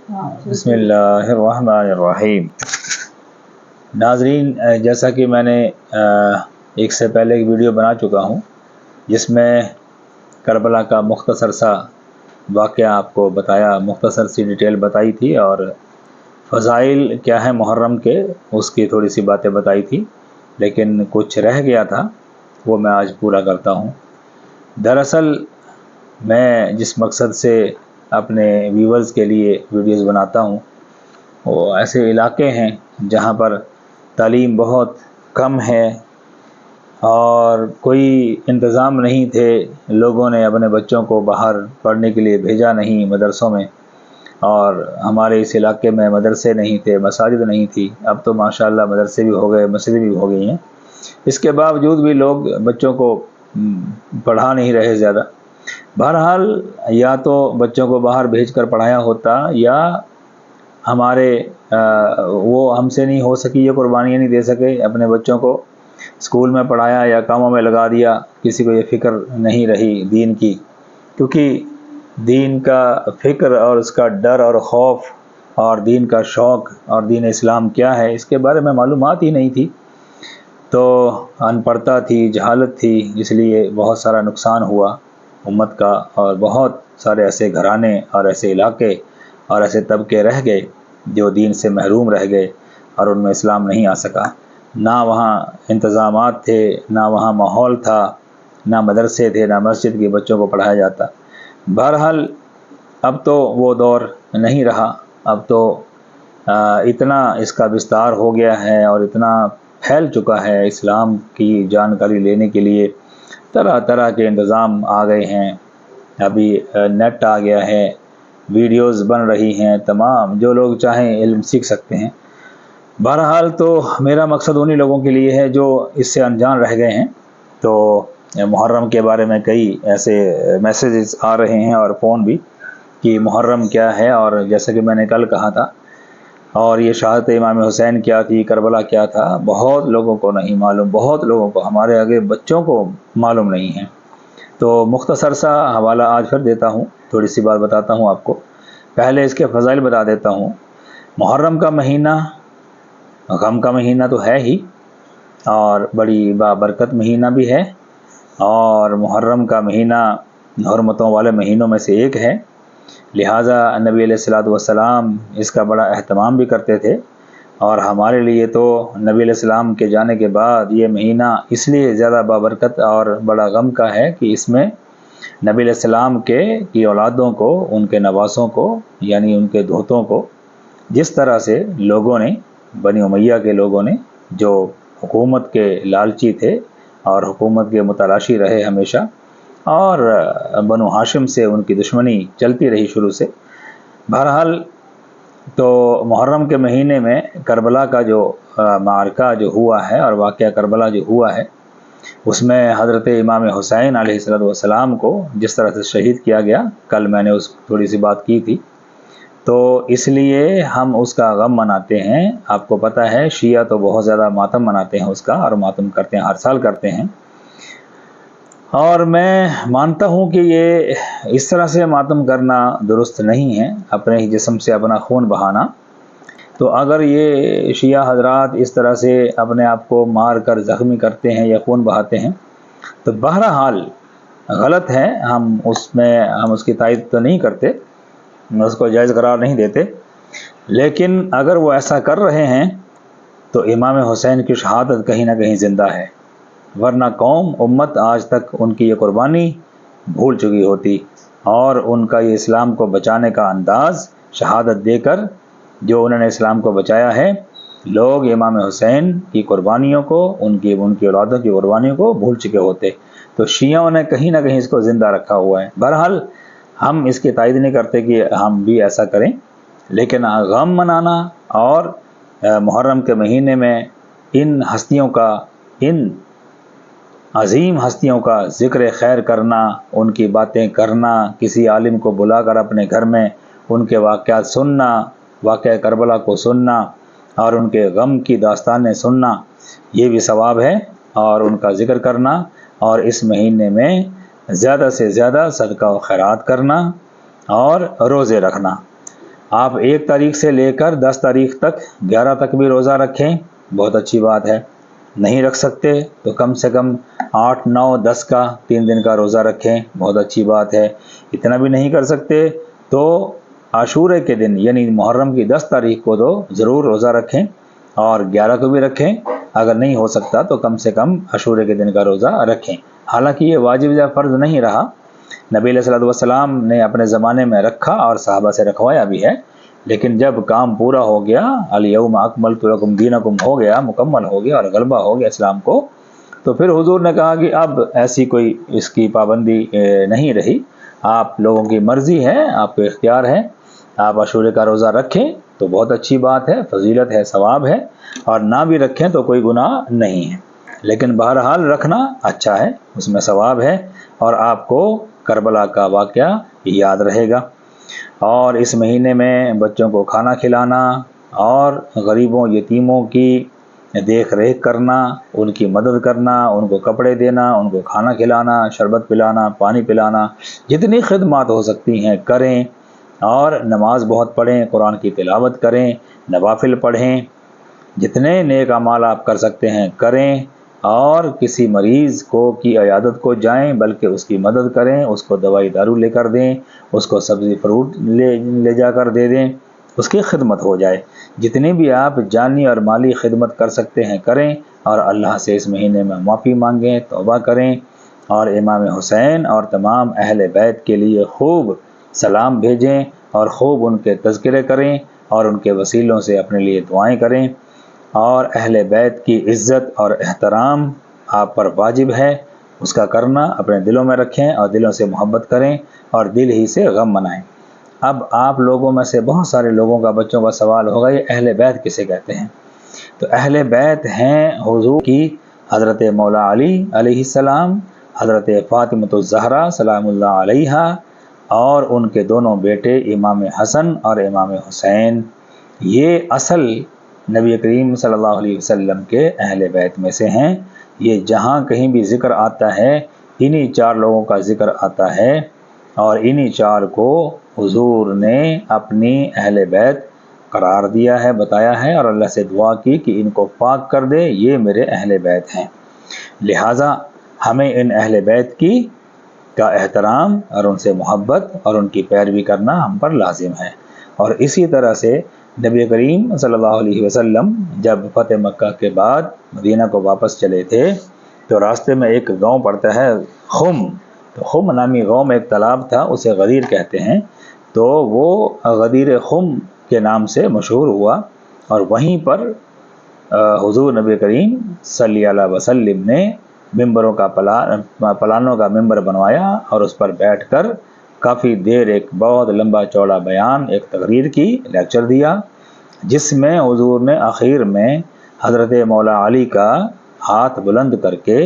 بسم اللہ الرحمن الرحیم۔ ناظرین، جیسا کہ میں نے ایک سے پہلے ایک ویڈیو بنا چکا ہوں جس میں کربلا کا مختصر سا واقعہ آپ کو بتایا، مختصر سی ڈیٹیل بتائی تھی، اور فضائل کیا ہیں محرم کے اس کی تھوڑی سی باتیں بتائی تھی، لیکن کچھ رہ گیا تھا وہ میں آج پورا کرتا ہوں۔ دراصل میں جس مقصد سے اپنے ویورز کے لیے ویڈیوز بناتا ہوں وہ ایسے علاقے ہیں جہاں پر تعلیم بہت کم ہے اور کوئی انتظام نہیں تھے، لوگوں نے اپنے بچوں کو باہر پڑھنے کے لیے بھیجا نہیں مدرسوں میں، اور ہمارے اس علاقے میں مدرسے نہیں تھے، مساجد نہیں تھی۔ اب تو ماشاءاللہ مدرسے بھی ہو گئے، مسجدیں بھی ہو گئی ہیں، اس کے باوجود بھی لوگ بچوں کو پڑھا نہیں رہے زیادہ۔ بہرحال یا تو بچوں کو باہر بھیج کر پڑھایا ہوتا، یا ہمارے وہ ہم سے نہیں ہو سکی، یہ قربانیاں نہیں دے سکے، اپنے بچوں کو اسکول میں پڑھایا یا کاموں میں لگا دیا، کسی کو یہ فکر نہیں رہی دین کی، کیونکہ دین کا فکر اور اس کا ڈر اور خوف اور دین کا شوق اور دین اسلام کیا ہے اس کے بارے میں معلومات ہی نہیں تھی، تو ان پڑھتا تھی، جہالت تھی، اس لیے بہت سارا نقصان ہوا امت کا، اور بہت سارے ایسے گھرانے اور ایسے علاقے اور ایسے طبقے رہ گئے جو دین سے محروم رہ گئے اور ان میں اسلام نہیں آ سکا۔ نہ وہاں انتظامات تھے، نہ وہاں ماحول تھا، نہ مدرسے تھے، نہ مسجد کے بچوں کو پڑھایا جاتا۔ بہرحال اب تو وہ دور نہیں رہا، اب تو اتنا اس کا بستار ہو گیا ہے اور اتنا پھیل چکا ہے، اسلام کی جانکاری لینے کے لیے طرح طرح کے انتظام آ گئے ہیں، ابھی نیٹ آ گیا ہے، ویڈیوز بن رہی ہیں، تمام جو لوگ چاہیں علم سیکھ سکتے ہیں۔ بہرحال تو میرا مقصد انہی لوگوں کے لیے ہے جو اس سے انجان رہ گئے ہیں۔ تو محرم کے بارے میں کئی ایسے میسیجز آ رہے ہیں اور فون بھی کہ محرم کیا ہے، اور جیسا کہ میں نے کل کہا تھا، اور یہ شہادت امام حسین کیا تھی، کربلا کیا تھا، بہت لوگوں کو نہیں معلوم، بہت لوگوں کو، ہمارے آگے بچوں کو معلوم نہیں ہے۔ تو مختصر سا حوالہ آج پھر دیتا ہوں، تھوڑی سی بات بتاتا ہوں آپ کو۔ پہلے اس کے فضائل بتا دیتا ہوں۔ محرم کا مہینہ غم کا مہینہ تو ہے ہی، اور بڑی بابرکت مہینہ بھی ہے، اور محرم کا مہینہ حرمتوں والے مہینوں میں سے ایک ہے، لہٰذا نبی علیہ الصلوۃ والسلام اس کا بڑا اہتمام بھی کرتے تھے، اور ہمارے لیے تو نبی علیہ السلام کے جانے کے بعد یہ مہینہ اس لیے زیادہ بابرکت اور بڑا غم کا ہے کہ اس میں نبی علیہ السلام کی اولادوں کو، ان کے نواسوں کو، یعنی ان کے دھوتوں کو، جس طرح سے لوگوں نے، بنی امیہ کے لوگوں نے جو حکومت کے لالچی تھے اور حکومت کے متلاشی رہے ہمیشہ، اور بنو ہاشم سے ان کی دشمنی چلتی رہی شروع سے۔ بہرحال تو محرم کے مہینے میں کربلا کا جو معرکہ جو ہوا ہے اور واقعہ کربلا جو ہوا ہے، اس میں حضرت امام حسین علیہ السلام کو جس طرح سے شہید کیا گیا، کل میں نے اس تھوڑی سی بات کی تھی، تو اس لیے ہم اس کا غم مناتے ہیں۔ آپ کو پتہ ہے شیعہ تو بہت زیادہ ماتم مناتے ہیں اس کا، اور ماتم کرتے ہیں، ہر سال کرتے ہیں، اور میں مانتا ہوں کہ یہ اس طرح سے ماتم کرنا درست نہیں ہے، اپنے ہی جسم سے اپنا خون بہانا۔ تو اگر یہ شیعہ حضرات اس طرح سے اپنے آپ کو مار کر زخمی کرتے ہیں یا خون بہاتے ہیں تو بہرحال غلط ہے، ہم اس کی تائید تو نہیں کرتے، اس کو جائز قرار نہیں دیتے، لیکن اگر وہ ایسا کر رہے ہیں تو امام حسین کی شہادت کہیں نہ کہیں زندہ ہے، ورنہ قوم امت آج تک ان کی یہ قربانی بھول چکی ہوتی، اور ان کا یہ اسلام کو بچانے کا انداز، شہادت دے کر جو انہوں نے اسلام کو بچایا ہے، لوگ امام حسین کی قربانیوں کو، ان کی اولادوں کی قربانیوں کو بھول چکے ہوتے، تو شیعوں نے کہیں نہ کہیں اس کو زندہ رکھا ہوا ہے۔ بہرحال ہم اس کی تائید نہیں کرتے کہ ہم بھی ایسا کریں، لیکن غم منانا اور محرم کے مہینے میں ان ہستیوں کا، ان عظیم ہستیوں کا ذکر خیر کرنا، ان کی باتیں کرنا، کسی عالم کو بلا کر اپنے گھر میں ان کے واقعات سننا، واقعہ کربلا کو سننا اور ان کے غم کی داستانیں سننا، یہ بھی ثواب ہے، اور ان کا ذکر کرنا، اور اس مہینے میں زیادہ سے زیادہ صدقہ و خیرات کرنا اور روزے رکھنا۔ आप 1 तारीख से लेकर 10 तारीख तक 11 तक भी रोज़ा रखें, बहुत अच्छी बात है। नहीं रख सकते तो कम से कम 8, 9, 10 का 3 दिन का रोज़ा रखें, बहुत अच्छी बात है। इतना भी नहीं कर सकते तो आशूरे के दिन यानी मुहर्रम की 10 तारीख को तो ज़रूर रोज़ा रखें और 11 को भी रखें। अगर नहीं हो सकता तो कम से कम आशूरे के दिन का रोज़ा रखें। हालांकि ये वाजिब या फ़र्ज़ नहीं रहा, नबी अलैहि सल्लम ने अपने ज़माने में रखा और सहाबा से रखवाया भी है, लेकिन जब काम पूरा हो गया, अल-यौम अकमलतु लकुम दीनकुम हो गया, मुकम्मल हो गया और गलबा हो गया इस्लाम को, तो फिर हुजूर ने कहा कि अब ऐसी कोई इसकी पाबंदी नहीं रही, आप लोगों की मर्ज़ी है, आपके इख्तियार है, आप आशूरे का रोज़ा रखें तो बहुत अच्छी बात है, फजीलत है, सवाब है, और ना भी रखें तो कोई गुनाह नहीं है। लेकिन बहरहाल रखना अच्छा है, उसमें सवाब है और आपको करबला का वाक़या याद रहेगा। और इस महीने में बच्चों को खाना खिलाना और गरीबों यतीमों की देख रेख करना, उनकी मदद करना, उनको कपड़े देना, उनको खाना खिलाना, शरबत पिलाना, पानी पिलाना, जितनी खिदमत हो सकती हैं करें। और नमाज बहुत पढ़ें, कुरान की तिलावत करें, नवाफिल पढ़ें, जितने नेक अमाल आप कर सकते हैं करें। और किसी मरीज़ को की इयादत को जाएं, बल्कि उसकी मदद करें, उसको दवाई दारू लेकर दें, उसको सब्ज़ी फ्रूट ले जाकर दे दें, उसकी खिदमत हो जाए। जितनी भी आप जानी और माली खिदमत कर सकते हैं करें और अल्लाह से इस महीने में माफ़ी मांगें, तौबा करें और इमाम हुसैन और तमाम अहले बैत के लिए खूब सलाम भेजें और खूब उनके तज़किरे करें और उनके वसीलों से अपने लिए दुआएं करें। और अहले बैत की इज़्ज़त और एहतराम आप पर वाजिब है, उसका करना अपने दिलों में रखें और दिलों से मोहब्बत करें और दिल ही से गम मनाएं। अब आप लोगों में से बहुत सारे लोगों का, बच्चों का सवाल होगा, ये अहले बैत किसे कहते हैं? तो अहले बैत हैं हुज़ूर की हज़रत मौला अली अलैहिस्सलाम, हज़रत फ़ातिमतुज़ ज़हरा सलामुल्लाह अलैहा और उनके दोनों बेटे इमाम हसन और इमाम हुसैन। ये असल नबी करीम सल्लल्लाहु अलैहि वसल्लम के अहले बैत में से हैं। ये जहाँ कहीं भी ज़िक्र आता है इन्हीं 4 लोगों का ज़िक्र आता है और इन्हीं 4 को हुजूर ने अपनी अहले बैत करार दिया है, बताया है और अल्लाह से दुआ की कि इनको पाक कर दे, ये मेरे अहले बैत हैं। लिहाजा हमें इन अहले बैत की का एहतराम और उनसे मोहब्बत और उनकी पैरवी करना हम पर लाजिम है। और इसी तरह से नबी करीम सल्लल्लाहु अलैहि वसल्लम जब फ़तेह मक्का के बाद मदीना को वापस चले थे तो रास्ते में एक गांव पड़ता है खुम, तो खुम नामी गांव में एक तालाब था, उसे गदीर कहते हैं, तो वो गदीर खुम के नाम से मशहूर हुआ और वहीं पर हुजूर नबी करीम सल्लल्लाहु अलैहि वसल्लम ने मिंबरों का पलानों का मिंबर बनवाया और उस पर बैठकर काफ़ी देर एक बहुत लंबा चौड़ा बयान, एक तकरीर की, लेक्चर दिया, जिसमें हुजूर ने आखिर में हज़रत मौला अली का हाथ बुलंद करके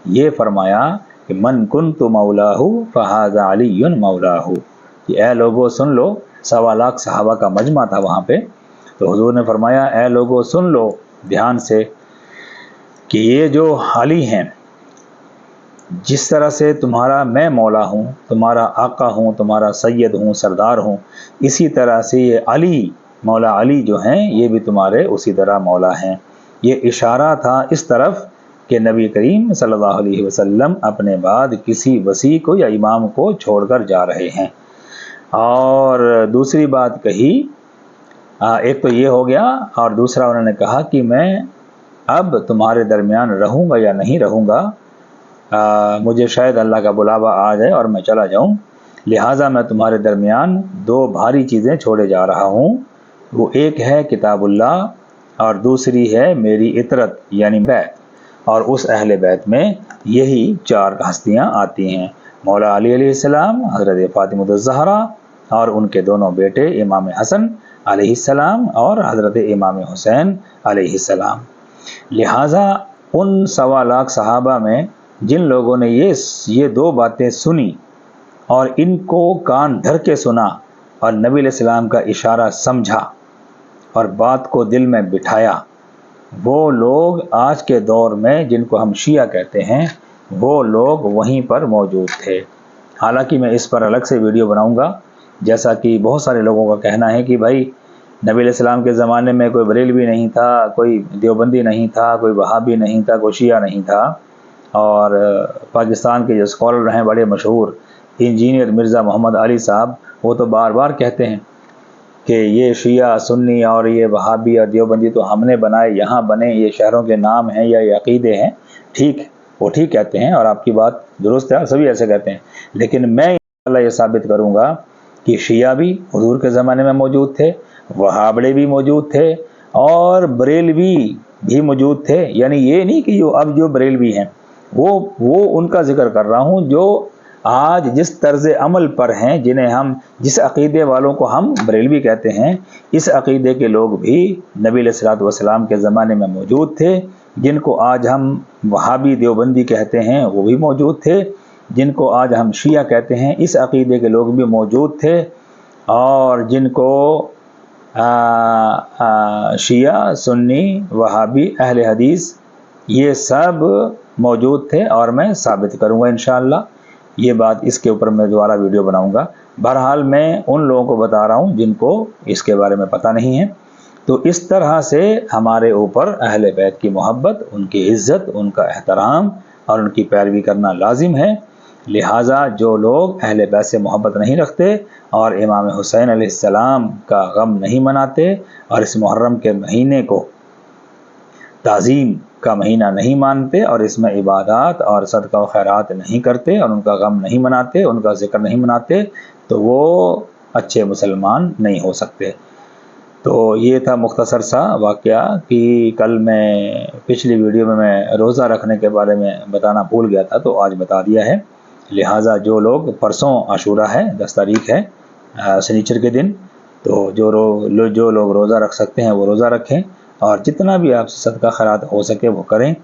ये फरमाया कि मन कुन्तु मौलाहु फ़हाज़ा अलीयुन मौलाहु, कि ऐ लोगो सुन लो। 1.25 लाख सहाबा का मजमा था वहाँ पे, तो हुजूर ने फरमाया ऐ लोगो सुन लो ध्यान से कि ये जो अली हैं, जिस तरह से तुम्हारा मैं मौला हूँ, तुम्हारा आका हूँ, तुम्हारा सैयद हूँ, सरदार हूँ, इसी तरह से ये अली, मौला अली जो हैं, ये भी तुम्हारे उसी तरह मौला हैं। ये इशारा था इस तरफ कि नबी करीम सल्लल्लाहु अलैहि वसल्लम अपने बाद किसी वसी को या इमाम को छोड़कर जा रहे हैं। और दूसरी बात कही, एक तो ये हो गया और दूसरा उन्होंने कहा कि मैं अब तुम्हारे दरमियान रहूँगा या नहीं रहूँगा, मुझे शायद अल्लाह का बुलावा आ जाए और मैं चला जाऊं, लिहाजा मैं तुम्हारे दरमियान 2 भारी चीज़ें छोड़े जा रहा हूं। वो एक है किताबुल्लाह और दूसरी है मेरी इतरत यानी बैत। और उस अहले बैत में यही 4 हस्तियां आती हैं, मौला अली अलैहिस्सलाम, हज़रत फ़ातिमतुज़ ज़हरा और उनके दोनों बेटे इमाम हसन अलैहिस्सलाम और हज़रत इमाम हुसैन अलैहिस्सलाम। लिहाजा उन 1.25 लाख सहाबा में जिन लोगों ने ये 2 बातें सुनी और इनको कान धर के सुना और नबी अलैहिस्सलाम का इशारा समझा और बात को दिल में बिठाया, वो लोग आज के दौर में जिनको हम शिया कहते हैं, वो लोग वहीं पर मौजूद थे। हालांकि मैं इस पर अलग से वीडियो बनाऊंगा जैसा कि बहुत सारे लोगों का कहना है कि भाई नबी अलैहिस्सलाम के ज़माने में कोई बरेलवी नहीं था, कोई देवबंदी नहीं था, कोई वहाबी नहीं था, कोई शिया नहीं था। और पाकिस्तान के जो स्कॉलर हैं बड़े मशहूर इंजीनियर मिर्ज़ा मोहम्मद अली साहब, वो तो बार बार कहते हैं कि ये शिया सुन्नी और ये वहाबी और देवबंदी तो हमने बनाए, यहाँ बने, ये शहरों के नाम हैं या ये अक़ीदे हैं। ठीक, वो ठीक कहते हैं और आपकी बात दुरुस्त है, सभी ऐसे कहते हैं। लेकिन मैं इंशाअल्लाह ये साबित करूँगा कि शिया भी हुज़ूर के ज़माने में मौजूद थे, वहाबड़े भी मौजूद थे और बरेलवी भी मौजूद थे। यानी ये नहीं कि अब जो बरेलवी हैं वो उनका जिक्र कर रहा हूँ जो आज जिस तर्ज़ अमल पर हैं, जिन्हें हम जिस अक़ीदे वालों को हम बरेलवी कहते हैं, इस अक़ीदे के लोग भी नबी अलैहिस्सलातु वस्सलाम के ज़माने में मौजूद थे। जिनको आज हम वहाबी देवबंदी कहते हैं वो भी मौजूद थे, जिनको आज हम शिया कहते हैं इस अक़ीदे के लोग भी मौजूद थे, और जिनको शिया सुन्नी वहाबी अहले हदीस ये सब मौजूद थे। और मैं साबित करूँगा इंशाअल्लाह, ये बात इसके ऊपर मैं दोबारा वीडियो बनाऊँगा। बहरहाल मैं उन लोगों को बता रहा हूँ जिनको इसके बारे में पता नहीं है। तो इस तरह से हमारे ऊपर अहले बैत की मोहब्बत, उनकी इज़्ज़त, उनका एहतराम और उनकी पैरवी करना लाजिम है। लिहाजा जो लोग अहले बैत से मोहब्बत नहीं रखते और इमाम हुसैन अलैहिस्सलाम का गम नहीं मनाते और इस मुहर्रम के महीने को ताज़ीम का महीना नहीं मानते और इसमें इबादत और सदका व खैरात नहीं करते और उनका गम नहीं मनाते, उनका ज़िक्र नहीं मनाते, तो वो अच्छे मुसलमान नहीं हो सकते। तो ये था मुख्तसर सा वाक़या कि कल मैं पिछली वीडियो में मैं रोज़ा रखने के बारे में बताना भूल गया था, तो आज बता दिया है। लिहाजा जो लोग, परसों आशूरा है, 10 तारीख़ है शनिचर के दिन, तो जो लोग रोज़ा रख सकते हैं वो रोज़ा रखें और जितना भी आपसे सदका खैरात हो सके वो करें।